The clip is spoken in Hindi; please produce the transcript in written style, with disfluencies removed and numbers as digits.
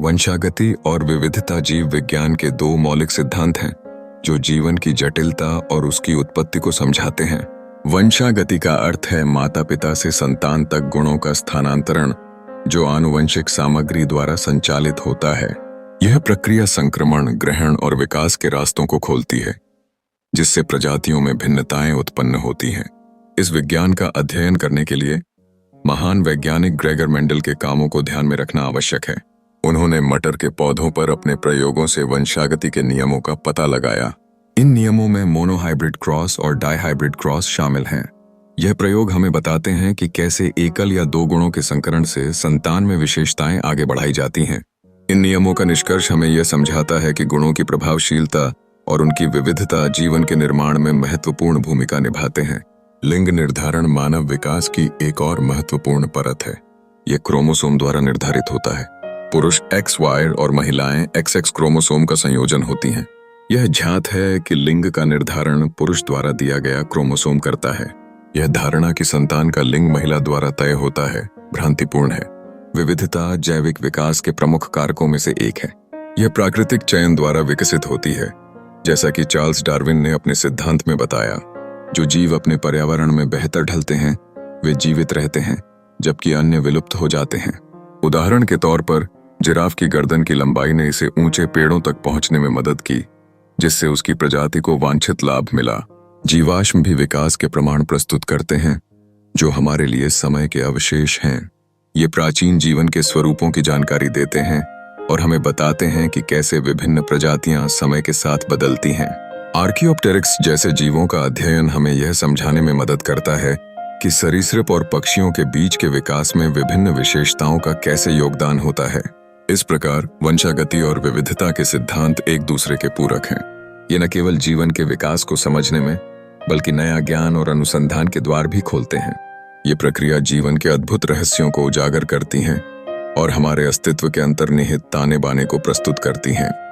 वंशागति और विविधता जीव विज्ञान के दो मौलिक सिद्धांत हैं जो जीवन की जटिलता और उसकी उत्पत्ति को समझाते हैं। वंशागति का अर्थ है माता पिता से संतान तक गुणों का स्थानांतरण जो आनुवंशिक सामग्री द्वारा संचालित होता है। यह प्रक्रिया संक्रमण, ग्रहण और विकास के रास्तों को खोलती है, जिससे प्रजातियों में भिन्नताएं उत्पन्न होती हैं। इस विज्ञान का अध्ययन करने के लिए महान वैज्ञानिक ग्रेगर मेंडल के कामों को ध्यान में रखना आवश्यक है। उन्होंने मटर के पौधों पर अपने प्रयोगों से वंशागति के नियमों का पता लगाया। इन नियमों में मोनोहाइब्रिड क्रॉस और डाइहाइब्रिड क्रॉस शामिल हैं। यह प्रयोग हमें बताते हैं कि कैसे एकल या दो गुणों के संकरण से संतान में विशेषताएं आगे बढ़ाई जाती हैं। इन नियमों का निष्कर्ष हमें यह समझाता है कि गुणों की प्रभावशीलता और उनकी विविधता जीवन के निर्माण में महत्वपूर्ण भूमिका निभाते हैं। लिंग निर्धारण मानव विकास की एक और महत्वपूर्ण परत है। यह क्रोमोसोम द्वारा निर्धारित होता है। पुरुष XY और महिलाएं XX क्रोमोसोम का संयोजन होती हैं। यह ज्ञात है कि लिंग का निर्धारण पुरुष द्वारा दिया गया क्रोमोसोम करता है। यह धारणा कि संतान का लिंग महिला द्वारा तय होता है भ्रांतिपूर्ण है। विविधता जैविक विकास के प्रमुख कारकों में से एक है। यह प्राकृतिक चयन द्वारा विकसित होती है, जैसा कि चार्ल्स डार्विन ने अपने सिद्धांत में बताया। जो जीव अपने पर्यावरण में बेहतर ढलते हैं वे जीवित रहते हैं, जबकि अन्य विलुप्त हो जाते हैं। उदाहरण के तौर पर जिराफ की गर्दन की लंबाई ने इसे ऊंचे पेड़ों तक पहुंचने में मदद की, जिससे उसकी प्रजाति को वांछित लाभ मिला। जीवाश्म भी विकास के प्रमाण प्रस्तुत करते हैं, जो हमारे लिए समय के अवशेष हैं। ये प्राचीन जीवन के स्वरूपों की जानकारी देते हैं और हमें बताते हैं कि कैसे विभिन्न प्रजातियां समय के साथ बदलती हैं। आर्कियोप्टेरिक्स जैसे जीवों का अध्ययन हमें यह समझाने में मदद करता है कि सरीसृप और पक्षियों के बीच के विकास में विभिन्न विशेषताओं का कैसे योगदान होता है। इस प्रकार वंशागति और विविधता के सिद्धांत एक दूसरे के पूरक हैं। ये न केवल जीवन के विकास को समझने में बल्कि नया ज्ञान और अनुसंधान के द्वार भी खोलते हैं। ये प्रक्रिया जीवन के अद्भुत रहस्यों को उजागर करती हैं और हमारे अस्तित्व के अंतर्निहित ताने बाने को प्रस्तुत करती हैं।